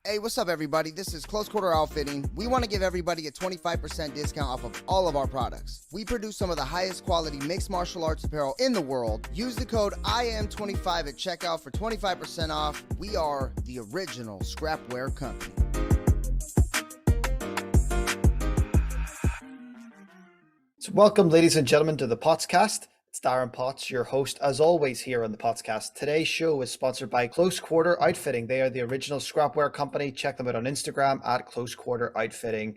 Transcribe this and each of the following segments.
Hey, what's up, everybody? This is Close Quarter Outfitting. We want to give everybody a 25% discount off of all of our products. We produce some of the highest quality mixed martial arts apparel in the world. Use the code IM25 at checkout for 25% off. We are the original scrapwear company. So welcome, ladies and gentlemen, to the Pottscast. It's Darren Potts, your host, as always, here on the Pottscast. Today's show is sponsored by Close Quarter Outfitting. They are the original scrapwear company. Check them out on Instagram at Close Quarter Outfitting.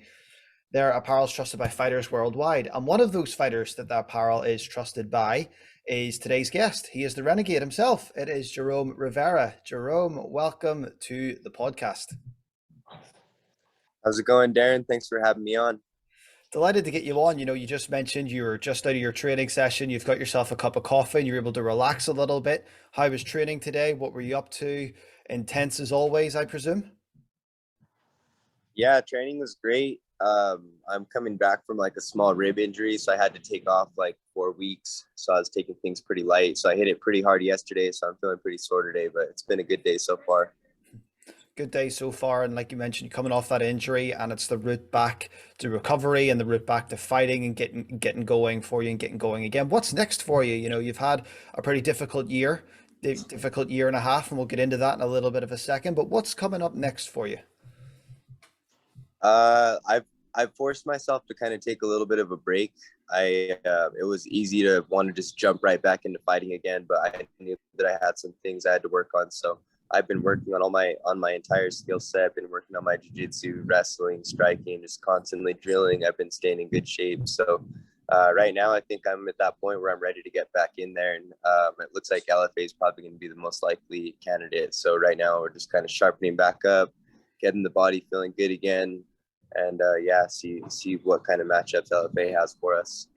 Their apparel is trusted by fighters worldwide. And one of those fighters that the apparel is trusted by is today's guest. He is the Renegade himself. It is Jerome Rivera. Jerome, welcome to the podcast. How's it going, Darren? Thanks for having me on. Delighted to get you on. You know, you just mentioned you were just out of your training session. You've got yourself a cup of coffee and you're able to relax a little bit. How was training today? What were you up to? Intense as always, I presume? Yeah, training was great. I'm coming back from like a small rib injury, so I had to take off like 4 weeks. So I was taking things pretty light. So I hit it pretty hard yesterday, so I'm feeling pretty sore today, but it's been a good day so far. Good day so far, and like you mentioned, you're coming off that injury, and it's the route back to recovery and the route back to fighting and getting going for you and getting going again. What's next for you? You know, you've had a pretty difficult year and a half, and we'll get into that in a little bit of a second. But what's coming up next for you? I've forced myself to kind of take a little bit of a break. It was easy to want to just jump right back into fighting again, but I knew that I had some things I had to work on. So I've been working on my entire skill set. I've been working on my jiu-jitsu, wrestling, striking, just constantly drilling. I've been staying in good shape. So right now, I think I'm at that point where I'm ready to get back in there. And it looks like LFA is probably going to be the most likely candidate. So right now, we're just kind of sharpening back up, getting the body feeling good again. And see what kind of matchups LFA has for us.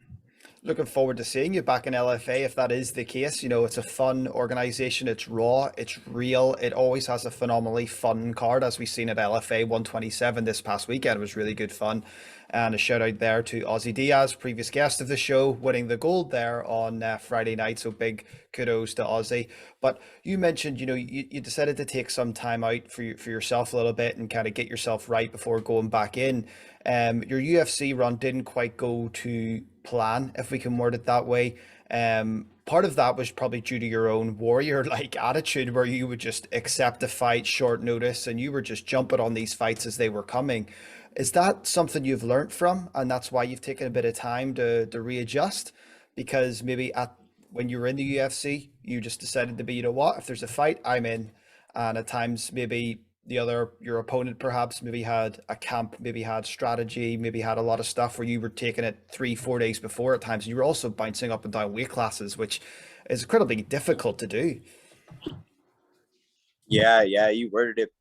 Looking forward to seeing you back in LFA if that is the case. You know, it's a fun organization. It's raw. It's real. It always has a phenomenally fun card, as we've seen at LFA 127 this past weekend. It was really good fun. And a shout out there to Ozzy Diaz, previous guest of the show, winning the gold there on Friday night. So big kudos to Ozzy. But you mentioned, you know, you decided to take some time out for yourself a little bit and kind of get yourself right before going back in. Your UFC run didn't quite go to plan, if we can word it that way. Part of that was probably due to your own warrior-like attitude, where you would just accept a fight short notice and you were just jumping on these fights as they were coming. Is that something you've learned from, and that's why you've taken a bit of time to readjust? Because maybe when you were in the UFC, you just decided to be, you know what, if there's a fight, I'm in. And at times maybe your opponent perhaps maybe had a camp, maybe had strategy, maybe had a lot of stuff where you were taking it 3-4 days before at times. You were also bouncing up and down weight classes, which is incredibly difficult to do. Yeah, you worded it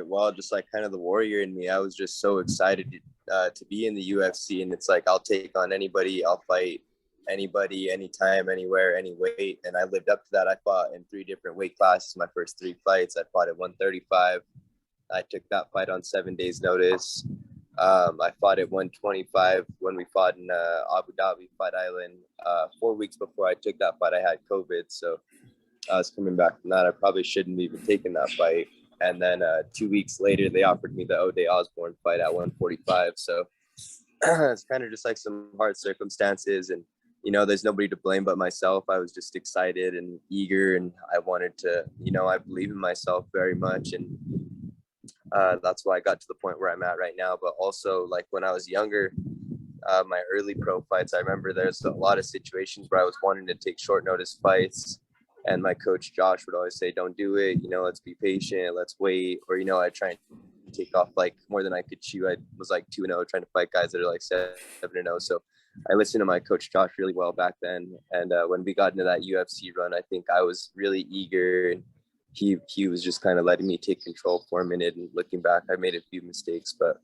well, just like kind of the warrior in me. I was just so excited to be in the UFC, and it's like I'll take on anybody, I'll fight anybody, anytime, anywhere, any weight. And I lived up to that. I fought in 3 different weight classes my first 3 fights. I fought at 135. I took that fight on 7 days notice. I fought at 125 when we fought in Abu Dhabi Fight Island. 4 weeks before I took that fight, I had COVID, so I was coming back from that. I probably shouldn't have even taken that fight. And then 2 weeks later, they offered me the O'Day Osborne fight at 145. So it's kind of just like some hard circumstances, and you know, there's nobody to blame but myself. I was just excited and eager, and I wanted to, you know, I believe in myself very much. And that's why I got to the point where I'm at right now. But also, like when I was younger, my early pro fights, I remember there's a lot of situations where I was wanting to take short notice fights. And my coach, Josh, would always say, don't do it. You know, let's be patient. Let's wait. Or, you know, I try and take off like more than I could chew. I was like 2-0 trying to fight guys that are like 7-0. So I listened to my coach Josh really well back then. And when we got into that UFC run, I think I was really eager, and he was just kind of letting me take control for a minute. And looking back, I made a few mistakes, but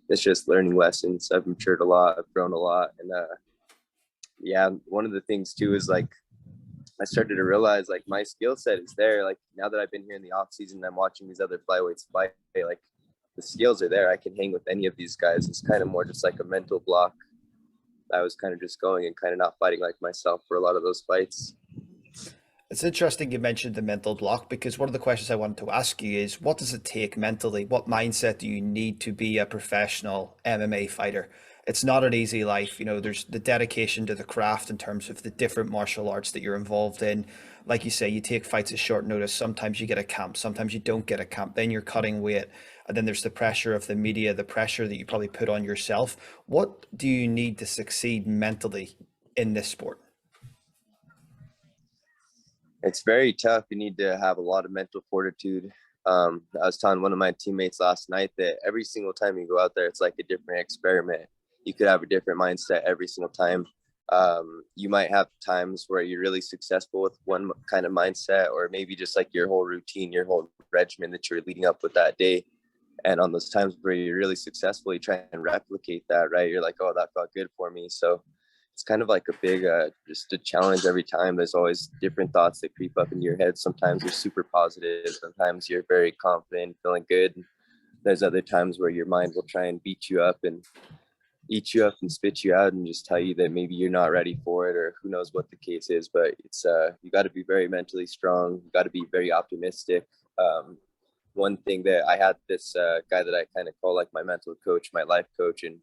it's just learning lessons. I've matured a lot. I've grown a lot. And one of the things too is like I started to realize like my skill set is there. Like now that I've been here in the off season, I'm watching these other flyweights fight. Like the skills are there. I can hang with any of these guys. It's kind of more just like a mental block. I was kind of just going and kind of not fighting like myself for a lot of those fights. It's interesting you mentioned the mental block, because one of the questions I wanted to ask you is, what does it take mentally? What mindset do you need to be a professional MMA fighter? It's not an easy life. There's the dedication to the craft in terms of the different martial arts that you're involved in. Like you say, you take fights at short notice. Sometimes you get a camp, sometimes you don't get a camp. Then you're cutting weight. And then there's the pressure of the media, the pressure that you probably put on yourself. What do you need to succeed mentally in this sport? It's very tough. You need to have a lot of mental fortitude. I was telling one of my teammates last night that every single time you go out there, it's like a different experiment. You could have a different mindset every single time. You might have times where you're really successful with one kind of mindset, or maybe just like your whole routine, your whole regimen that you're leading up with that day. And on those times where you're really successful, you try and replicate that, right? You're like, oh, that felt good for me. So it's kind of like a big, just a challenge every time. There's always different thoughts that creep up in your head. Sometimes you're super positive. Sometimes you're very confident, feeling good. And there's other times where your mind will try and beat you up and eat you up and spit you out and just tell you that maybe you're not ready for it, or who knows what the case is. But it's, you got to be very mentally strong. You got to be very optimistic. One thing that I had this guy that I kind of call like my mental coach, my life coach, and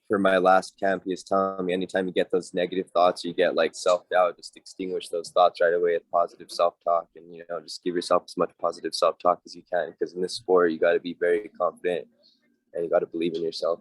for my last camp, he was telling me, anytime you get those negative thoughts, you get like self-doubt, just extinguish those thoughts right away with positive self-talk. And, just give yourself as much positive self-talk as you can, because in this sport, you got to be very confident and you got to believe in yourself.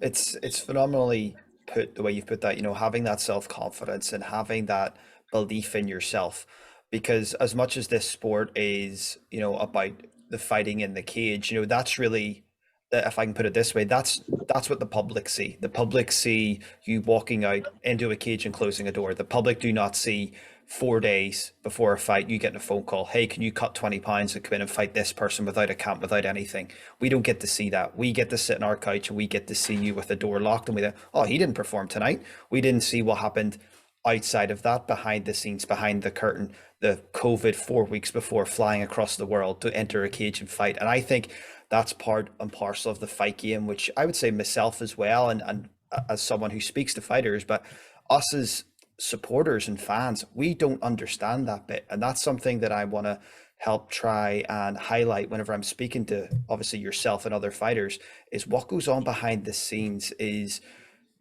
It's phenomenally put, the way you've put that, having that self-confidence and having that belief in yourself. Because as much as this sport is, about the fighting in the cage, that's really, if I can put it this way, that's what the public see. The public see you walking out into a cage and closing a door. The public do not see 4 days before a fight you getting a phone call, hey, can you cut 20 pounds and come in and fight this person without a camp, without anything. We don't get to see that. We get to sit on our couch and we get to see you with the door locked, and we think, oh, he didn't perform tonight. We didn't see what happened outside of that, behind the scenes, behind the curtain, the COVID 4 weeks before, flying across the world to enter a cage and fight. And I think that's part and parcel of the fight game, which I would say myself as well, and as someone who speaks to fighters, but us as supporters and fans, we don't understand that bit. And that's something that I want to help try and highlight whenever I'm speaking to obviously yourself and other fighters, is what goes on behind the scenes is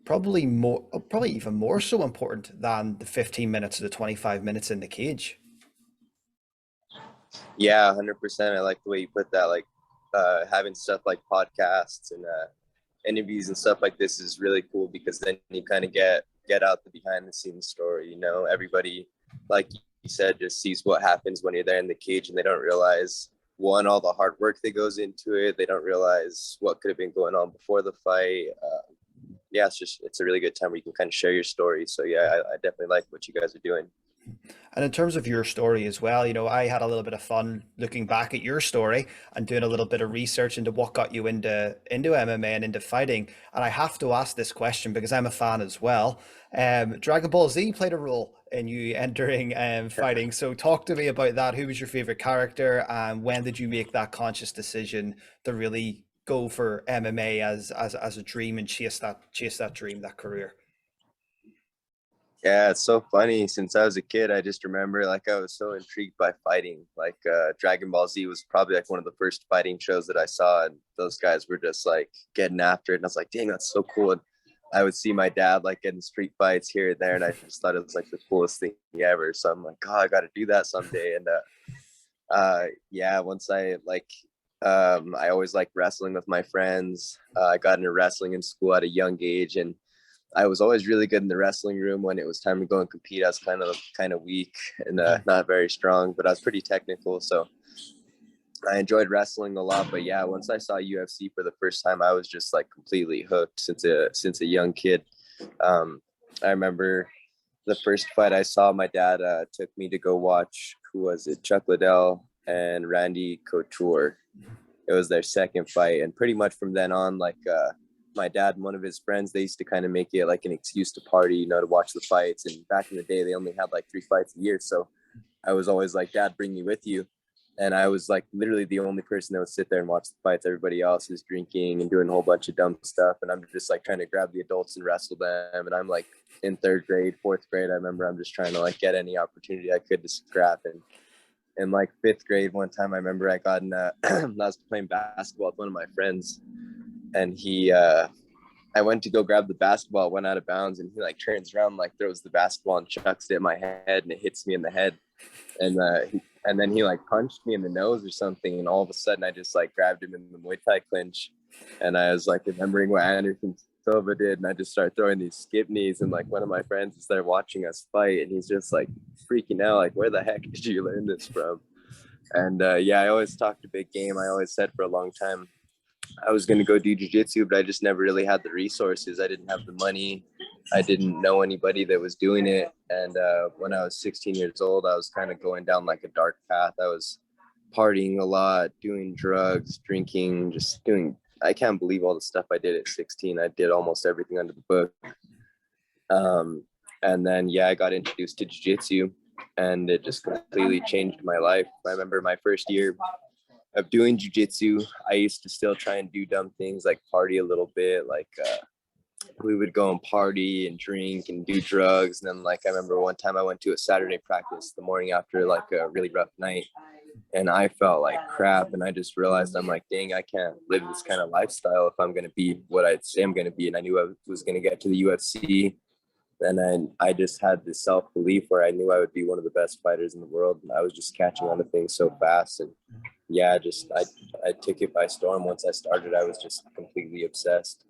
probably even more so important than the 15 minutes or the 25 minutes in the cage. Yeah, 100%. I like the way you put that. Like having stuff like podcasts and interviews and stuff like this is really cool, because then you kind of get out the behind the scenes story. Everybody, like you said, just sees what happens when you're there in the cage, and they don't realize, one, all the hard work that goes into it. They don't realize what could have been going on before the fight. Yeah, it's a really good time where you can kind of share your story. So yeah, I definitely like what you guys are doing. And in terms of your story as well, I had a little bit of fun looking back at your story and doing a little bit of research into what got you into MMA and into fighting. And I have to ask this question because I'm a fan as well. Dragon Ball Z played a role in you entering fighting. So talk to me about that. Who was your favorite character, and when did you make that conscious decision to really go for MMA as a dream and chase that dream, that career? Yeah, it's so funny. Since I was a kid, I just remember like I was so intrigued by fighting. Like Dragon Ball Z was probably like one of the first fighting shows that I saw, and those guys were just like getting after it. And I was like, dang, that's so cool. And I would see my dad like getting street fights here and there, and I just thought it was like the coolest thing ever. So I'm like, oh, I got to do that someday. And yeah, once I always liked wrestling with my friends. I got into wrestling in school at a young age, and I was always really good in the wrestling room. When it was time to go and compete, I was kind of weak and not very strong, but I was pretty technical. So I enjoyed wrestling a lot. But yeah, once I saw UFC for the first time, I was just like completely hooked since a young kid. I remember the first fight I saw, my dad took me to go watch, who was it? Chuck Liddell and Randy Couture. It was their second fight. And pretty much from then on, like, my dad and one of his friends, they used to kind of make it like an excuse to party, to watch the fights. And back in the day, they only had like 3 fights a year. So I was always like, Dad, bring me with you. And I was like literally the only person that would sit there and watch the fights. Everybody else is drinking and doing a whole bunch of dumb stuff. And I'm just like trying to grab the adults and wrestle them. And I'm like in 3rd grade, 4th grade. I remember I'm just trying to like get any opportunity I could to scrap. And in like 5th grade, one time I remember I got in I was playing basketball with one of my friends, and I went to go grab the basketball, went out of bounds, and he like turns around, like throws the basketball and chucks it at my head, and it hits me in the head. And then he like punched me in the nose or something, and all of a sudden I just like grabbed him in the Muay Thai clinch, and I was like remembering what Anderson Silva did, and I just started throwing these skip knees, and like one of my friends is there watching us fight, and he's just like freaking out, like, where the heck did you learn this from? And yeah, I always talked a big game. I always said for a long time I was going to go do jiu-jitsu, but I just never really had the resources. I didn't have the money. I didn't know anybody that was doing it. And when I was 16 years old, I was kind of going down like a dark path. I was partying a lot, doing drugs, drinking, just doing, I can't believe all the stuff I did at 16. I did almost everything under the book. And then, yeah, I got introduced to jiu-jitsu, and it just completely changed my life. I remember my first year of doing jiu-jitsu, I used to still try and do dumb things like party a little bit. Like we would go and party and drink and do drugs. And then like I remember one time I went to a Saturday practice the morning after like a really rough night, and I felt like crap. And I just realized, I'm like, dang, I can't live this kind of lifestyle if I'm going to be what I'd say I'm going to be. And I knew I was going to get to the UFC. And then I just had this self-belief where I knew I would be one of the best fighters in the world. And I was just catching on to things so fast. And yeah, I took it by storm. Once I started, I was just completely obsessed.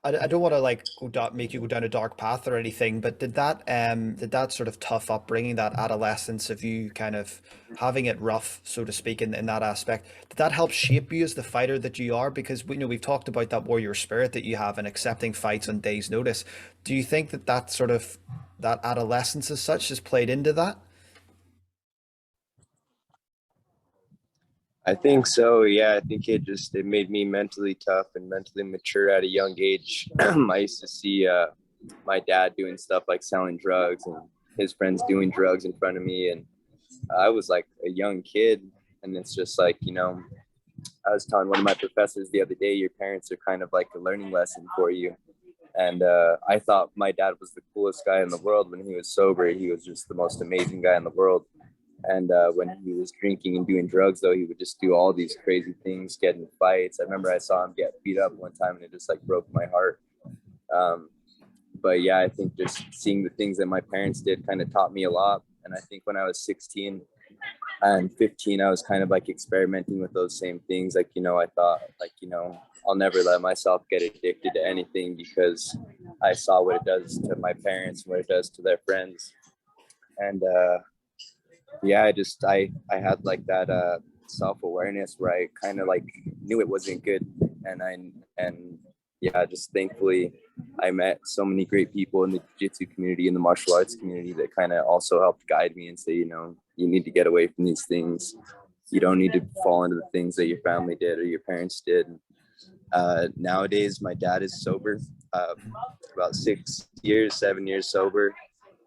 I don't want to like make you go down a dark path or anything, but did that sort of tough upbringing, that adolescence of you kind of having it rough, so to speak, in that aspect, did that help shape you as the fighter that you are? Because we've talked about that warrior spirit that you have and accepting fights on days' notice. Do you think that sort of that adolescence as such has played into that? I think so. Yeah, I think it made me mentally tough and mentally mature at a young age. I used to see my dad doing stuff like selling drugs and his friends doing drugs in front of me, and I was like a young kid, and it's just like, I was telling one of my professors the other day, your parents are kind of like a learning lesson for you. And I thought my dad was the coolest guy in the world. When he was sober, he was just the most amazing guy in the world. And when he was drinking and doing drugs, though, he would just do all these crazy things, get in fights. I remember I saw him get beat up one time, and it just like broke my heart. But yeah, I think just seeing the things that my parents did kind of taught me a lot. And I think when I was 16 and 15, I was kind of like experimenting with those same things. Like, I thought like, I'll never let myself get addicted to anything, because I saw what it does to my parents and what it does to their friends. And yeah, I had like that self-awareness where I kind of like knew it wasn't good. And yeah, just thankfully I met so many great people in the jiu-jitsu community, in the martial arts community, that kind of also helped guide me and say, you need to get away from these things. You don't need to fall into the things that your family did or your parents did. Nowadays, my dad is sober, about 7 years sober.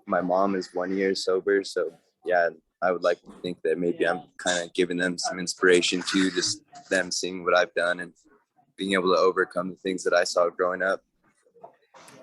My mom is 1 year sober. So yeah, I would like to think that maybe I'm kind of giving them some inspiration too, just them seeing what I've done and being able to overcome the things that I saw growing up.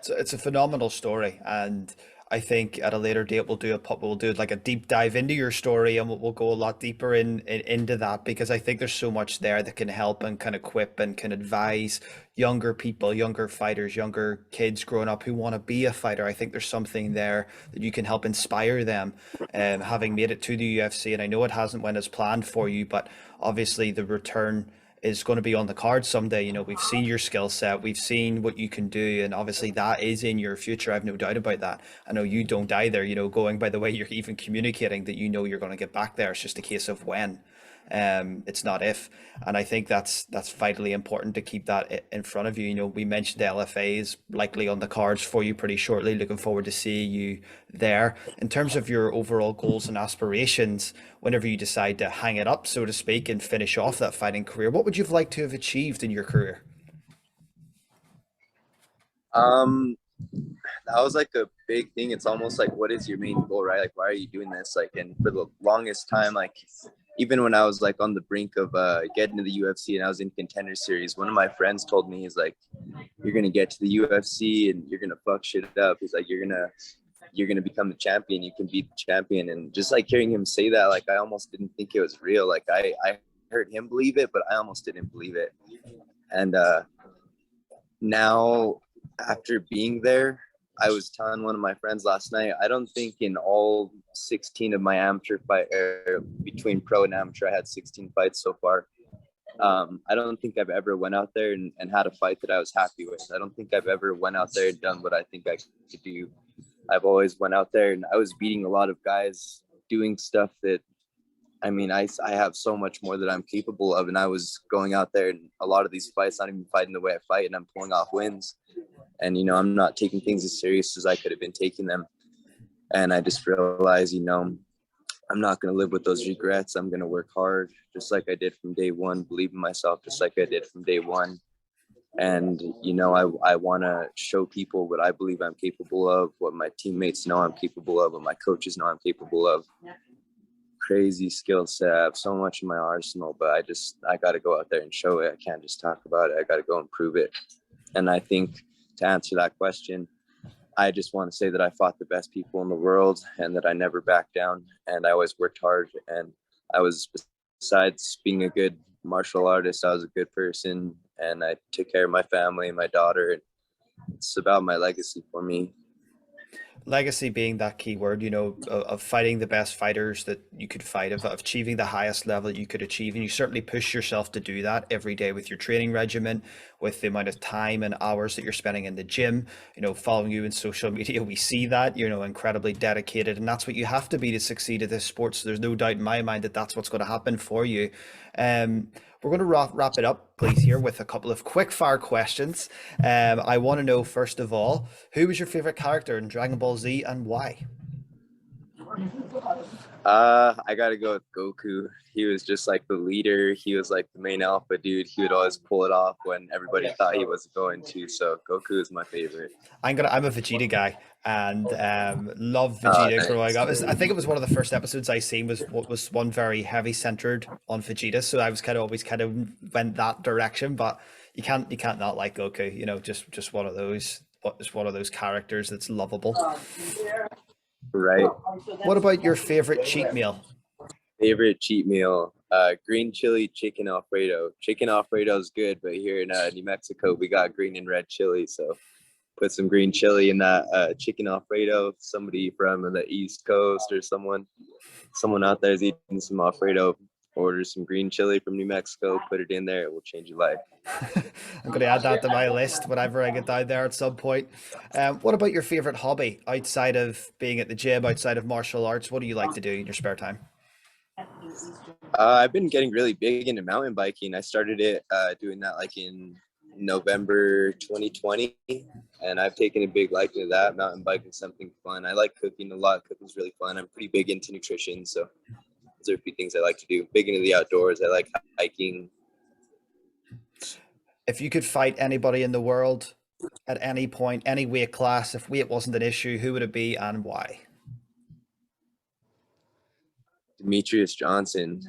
It's a phenomenal story, and I think at a later date we'll do like a deep dive into your story, and we'll go a lot deeper into that, because I think there's so much there that can help and can equip and can advise younger people, younger fighters, younger kids growing up who want to be a fighter. I think there's something there that you can help inspire them, having made it to the UFC. And I know it hasn't went as planned for you, but obviously the return is going to be on the card someday. We've seen your skill set, we've seen what you can do, and obviously that is in your future. I've no doubt about that. I know you don't either, going by the way you're even communicating, that you're going to get back there. It's just a case of when. It's not if. And I think that's vitally important to keep that in front of you. We mentioned the LFA is likely on the cards for you pretty shortly. Looking forward to seeing you there. In terms of your overall goals and aspirations, whenever you decide to hang it up, so to speak, and finish off that fighting career, what would you have liked to have achieved in your career? That was like a big thing. It's almost like, what is your main goal, right? Like, why are you doing this? Like, and for the longest time, like even when I was like on the brink of getting to the UFC and I was in Contender Series, one of my friends told me, he's like, you're gonna get to the UFC and you're gonna fuck shit up. He's like, you're gonna become the champion. You can beat the champion. And just like hearing him say that, like I almost didn't think it was real. Like I heard him believe it, but I almost didn't believe it. And now after being there, I was telling one of my friends last night, I don't think in all 16 of my amateur fight, between pro and amateur, I had 16 fights so far. I don't think I've ever went out there and had a fight that I was happy with. I don't think I've ever went out there and done what I think I could do. I've always went out there and I was beating a lot of guys doing stuff that, I mean, I have so much more that I'm capable of. And I was going out there and a lot of these fights, not even fighting the way I fight, and I'm pulling off wins. And, you know, I'm not taking things as serious as I could have been taking them. And I just realized, you know, I'm not going to live with those regrets. I'm going to work hard, just like I did from day one, believe in myself, just like I did from day one. And, you know, I want to show people what I believe I'm capable of, what my teammates know I'm capable of, what my coaches know I'm capable of. Crazy skill set. I have so much in my arsenal, but I got to go out there and show it. I can't just talk about it. I got to go and prove it. And I think to answer that question, I just want to say that I fought the best people in the world and that I never backed down and I always worked hard. And I was, besides being a good martial artist, I was a good person and I took care of my family and my daughter. And it's about my legacy for me. Legacy being that key word, you know, of fighting the best fighters that you could fight, of achieving the highest level you could achieve. And you certainly push yourself to do that every day with your training regimen, with the amount of time and hours that you're spending in the gym. You know, following you in social media, we see that, you know, incredibly dedicated. And that's what you have to be to succeed at this sport. So there's no doubt in my mind that that's what's going to happen for you. We're going to wrap it up, please, here with a couple of quick fire questions. I want to know, first of all, who was your favorite character in Dragon Ball Z and why? I gotta go with Goku. He was just like the leader. He was like the main alpha dude. He would always pull it off when everybody thought he wasn't going to. So Goku is my favorite. I'm a Vegeta guy and love Vegeta growing up. I think it was one of the first episodes I seen was one very heavy centered on Vegeta. So I was always went that direction, but you can't not like Goku, you know, just one of those characters that's lovable. Right. What about your favorite cheat meal? Favorite cheat meal? Green chili chicken Alfredo. Chicken Alfredo is good, but here in New Mexico, we got green and red chili. So put some green chili in that chicken Alfredo. Somebody from the East Coast or someone out there is eating some Alfredo. Order some green chili from New Mexico, put it in there, it will change your life. I'm going to add that to my list whenever I get down there at some point. What about your favorite hobby outside of being at the gym, outside of martial arts? What do you like to do in your spare time? I've been getting really big into mountain biking. I started it doing that like in November 2020, and I've taken a big liking to that. Mountain biking, something fun. I like cooking a lot. Cooking's really fun. I'm pretty big into nutrition, so those are a few things I like to do. Big into the outdoors. I like hiking. If you could fight anybody in the world at any point, any weight class, if weight wasn't an issue, who would it be and why? Demetrius Johnson.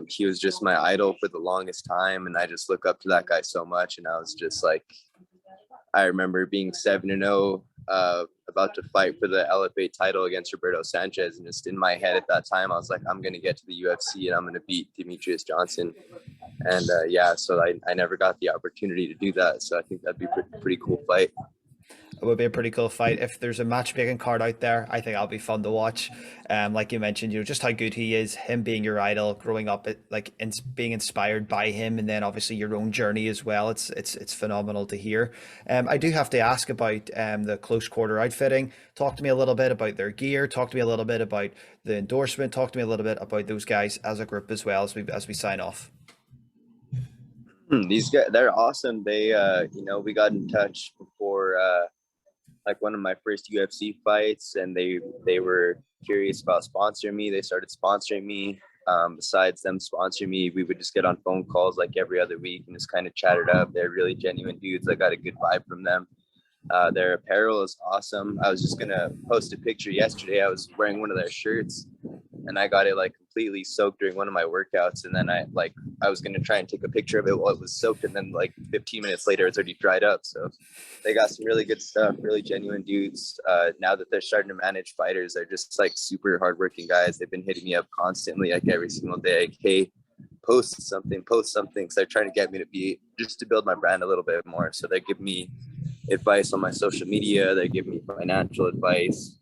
He was just my idol for the longest time, and I just look up to that guy so much. And I was just like, I remember being 7-0, about to fight for the LFA title against Roberto Sanchez, and just in my head at that time, I was like, I'm gonna get to the UFC and I'm gonna beat Demetrius Johnson. And so I never got the opportunity to do that. So I think that'd be a pretty cool fight. It would be a pretty cool fight. If there's a matchmaking card out there, I think that'll be fun to watch. Like you mentioned, you know, just how good he is, him being your idol, growing up, being inspired by him, and then obviously your own journey as well. It's phenomenal to hear. I do have to ask about the close quarter outfitting. Talk to me a little bit about their gear. Talk to me a little bit about the endorsement. Talk to me a little bit about those guys as a group as well as we sign off. These guys, they're awesome. They, we got in touch before like one of my first UFC fights, and they were curious about sponsoring me. They started sponsoring me. Besides them sponsoring me, we would just get on phone calls like every other week and just kind of chat it up. They're really genuine dudes. I got a good vibe from them. Their apparel is awesome. I was just gonna post a picture yesterday. I was wearing one of their shirts, and I got it like completely soaked during one of my workouts, and then I was gonna try and take a picture of it while it was soaked, and then like 15 minutes later it's already dried up. So they got some really good stuff, really genuine dudes. Now that they're starting to manage fighters, they're just like super hardworking guys. They've been hitting me up constantly, like every single day, like, hey, post something, because they're trying to get me to build my brand a little bit more. So they give me advice on my social media, they give me financial advice.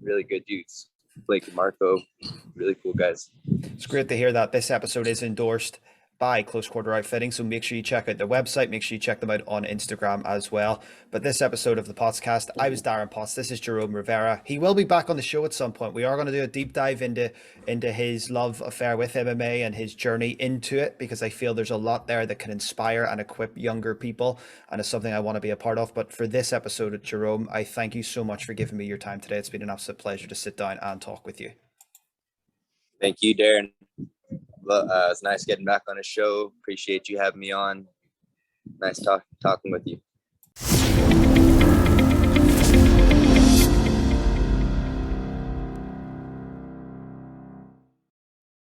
Really good dudes. Blake and Marco, really cool guys. It's great to hear that. This episode is endorsed by Close Quarter Outfitting, so make sure you check out their website, make sure you check them out on Instagram as well. But this episode of the Pottscast, I was Darren Potts, this is Jerome Rivera. He will be back on the show at some point. We are going to do a deep dive into his love affair with MMA and his journey into it, because I feel there's a lot there that can inspire and equip younger people, and it's something I want to be a part of. But for this episode, Jerome, I thank you so much for giving me your time today. It's been an absolute pleasure to sit down and talk with you. Thank you, Darren. It's nice getting back on a show. Appreciate you having me on. Nice talking with you.